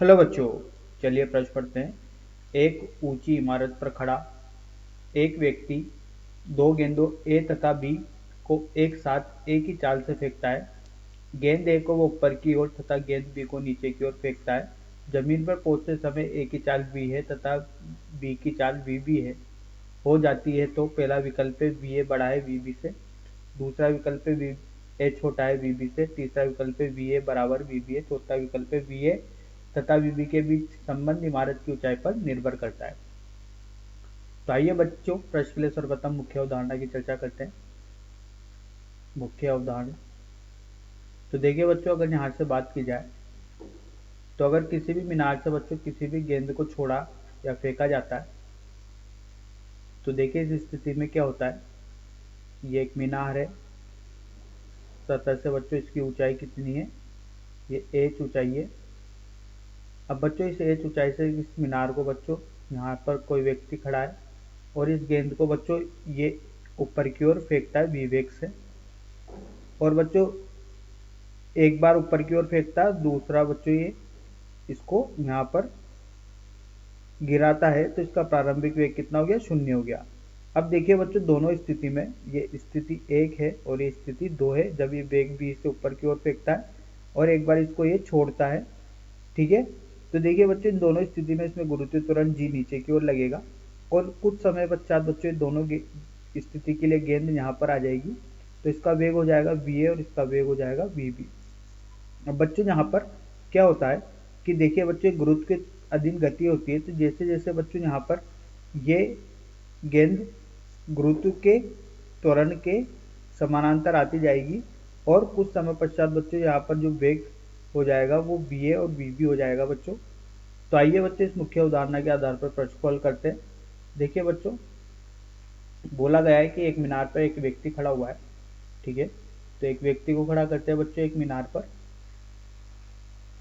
Hello बच्चों, चलिए प्रश्न पढ़ते हैं। एक ऊंची इमारत पर खड़ा एक व्यक्ति दो गेंदों ए तथा बी को एक साथ एक ही चाल से फेंकता है। गेंद ए को वो ऊपर की ओर तथा गेंद बी को नीचे की ओर फेंकता है। जमीन पर पहुंचते समय ए की चाल बी है तथा बी की चाल वी बी है हो जाती है, तो पहला विकल्प है वी ए बड़ा है वी बी से, दूसरा विकल्प है वी ए छोटा है वी बी से, तीसरा विकल्प है वी ए बराबर वी बी है, चौथा विकल्प है वी ए तथा वी बी के बीच संबंध इमारत की ऊंचाई पर निर्भर करता है। तो आइए बच्चों, प्रश्न के लिए सर्वप्रथम मुख्य अवधारणा की चर्चा करते हैं। मुख्य अवधारणा, तो देखिए बच्चों, अगर यहाँ से बात की जाए तो अगर किसी भी मीनार से बच्चों किसी भी गेंद को छोड़ा या फेंका जाता है, तो देखिए इस स्थिति में क्या होता है। ये एक मीनार है, सतह से बच्चों इसकी ऊंचाई कितनी है, ये एच ऊंचाई है। अब बच्चों इस एच ऊंचाई से इस मीनार को बच्चों यहाँ पर कोई व्यक्ति खड़ा है और इस गेंद को बच्चों ये ऊपर की ओर फेंकता है वी वेग से। और बच्चों एक बार ऊपर की ओर फेंकता है, दूसरा बच्चों ये इसको यहाँ पर गिराता है, तो इसका प्रारंभिक वेग कितना हो गया, 0 हो गया। अब देखिए बच्चों, दोनों स्थिति में ये स्थिति 1 है और ये स्थिति 2 है, जब ये वेग बी से ऊपर की ओर फेंकता है और एक बार इसको ये छोड़ता है। ठीक है, तो देखिए बच्चों, इन दोनों स्थिति में इसमें गुरुत्व त्वरण जी नीचे की ओर लगेगा और कुछ समय पश्चात बच्चों दोनों स्थिति के लिए गेंद यहाँ पर आ जाएगी, तो इसका वेग हो जाएगा वी ए और इसका वेग हो जाएगा वी बी। अब बच्चों यहाँ पर क्या होता है कि देखिए बच्चों, गुरुत्व के अधीन गति होती है, तो जैसे जैसे बच्चों यहाँ पर ये गेंद गुरुत्व के त्वरण के समानांतर आती जाएगी और कुछ समय पश्चात बच्चों यहाँ पर जो वेग हो जाएगा वो बी ए और वी बी हो जाएगा बच्चों। तो आइए बच्चों, इस मुख्य उदाहरण के आधार पर प्रश्न को हल करते हैं। देखिए बच्चों, बोला गया है कि एक मीनार पर एक व्यक्ति खड़ा हुआ है। ठीक है, तो एक व्यक्ति को खड़ा करते हैं बच्चों एक मीनार पर।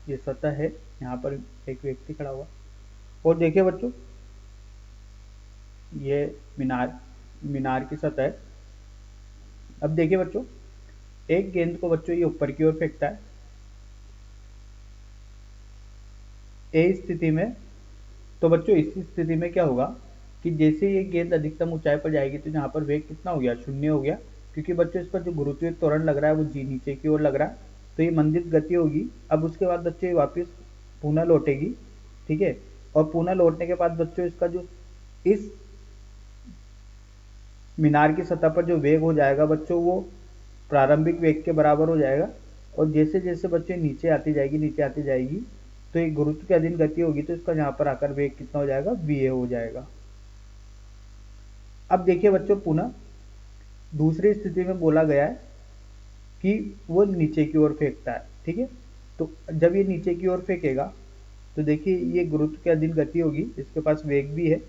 ये सतह है, यहाँ पर एक व्यक्ति खड़ा हुआ और देखिए बच्चों, ये मीनार मीनार की सतह है। अब देखिए बच्चों, एक गेंद को बच्चों ये ऊपर की ओर फेंकता है ए स्थिति में। तो बच्चों इस स्थिति में क्या होगा कि जैसे ये गेंद अधिकतम ऊंचाई पर जाएगी, तो यहाँ पर वेग कितना हो गया, 0 हो गया, क्योंकि बच्चों इस पर जो गुरुत्वीय त्वरण लग रहा है वो जी नीचे की ओर लग रहा है, तो ये मंदित गति होगी। अब उसके बाद बच्चों ये वापस पुनः लौटेगी। ठीक है, और पुनः लौटने के बाद बच्चों इसका जो इस मीनार की सतह पर जो वेग हो जाएगा बच्चों, वो प्रारंभिक वेग के बराबर हो जाएगा। और जैसे जैसे बच्चों नीचे आती जाएगी नीचे आती जाएगी, तो ये गुरुत्व के अधीन गति होगी, तो इसका यहाँ पर आकर वेग कितना हो जाएगा, वी ए हो जाएगा। अब देखिए बच्चों, पुनः दूसरी स्थिति में बोला गया है कि वो नीचे की ओर फेंकता है। ठीक है, तो जब ये नीचे की ओर फेंकेगा, तो देखिए ये गुरुत्व के अधीन गति होगी, इसके पास वेग भी है।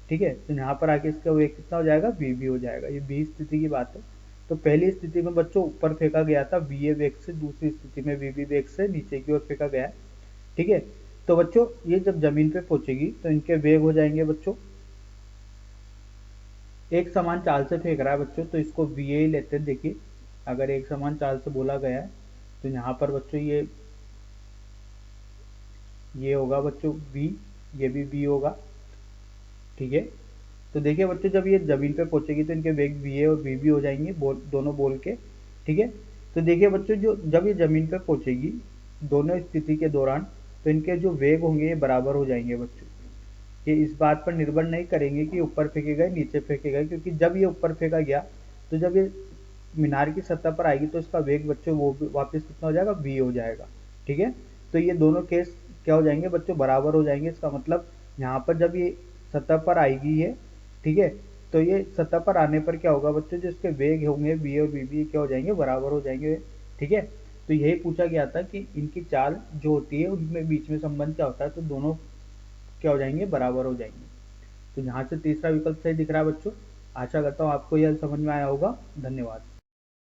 ठीक है, तो यहाँ पर आके इसका वेग कितना हो जाएगा, वी बी हो जाएगा। ये बी स्थिति की बात है। तो पहली स्थिति में बच्चों ऊपर फेंका गया था वी ए वेग से, दूसरी स्थिति में वी बी वेग से नीचे की ओर फेंका गया है। ठीक है, तो बच्चों ये जब जमीन पे पहुंचेगी तो इनके वेग हो जाएंगे बच्चों, एक समान चाल से फेंक रहा है बच्चों, तो इसको वी ए लेते हैं। देखिए, अगर एक समान चाल से बोला गया है तो यहाँ पर बच्चों ये होगा बच्चों v, ये भी v होगा। ठीक है, तो देखिए बच्चों, जब ये जमीन पे पहुंचेगी तो इनके वेग वी ए और वी बी हो जाएंगे, दोनों बोल के। ठीक है, तो देखिए बच्चों, जो जब ये जमीन पे पहुंचेगी दोनों स्थिति के दौरान, तो इनके जो वेग होंगे ये बराबर हो जाएंगे बच्चों। ये इस बात पर निर्भर नहीं करेंगे कि ऊपर फेंके गए नीचे फेंके गए, क्योंकि जब ये ऊपर फेंका गया तो जब ये मीनार की सतह पर आएगी तो इसका वेग बच्चों वो वापस कितना हो जाएगा, वी हो जाएगा। ठीक है, तो ये दोनों केस क्या हो जाएंगे बच्चों, बराबर हो जाएंगे। इसका मतलब यहाँ पर जब ये सतह पर आएगी ये, ठीक है, तो ये सतह पर आने पर क्या होगा बच्चों, जो इसके वेग होंगे वी और वी बी क्या हो जाएंगे, बराबर हो जाएंगे। ठीक है, तो यही पूछा गया था कि इनकी चाल जो होती है उनमें बीच में संबंध क्या होता है, तो दोनों क्या हो जाएंगे, बराबर हो जाएंगे। तो यहाँ से तीसरा विकल्प सही दिख रहा है बच्चों। आशा करता हूँ आपको यह समझ में आया होगा। धन्यवाद।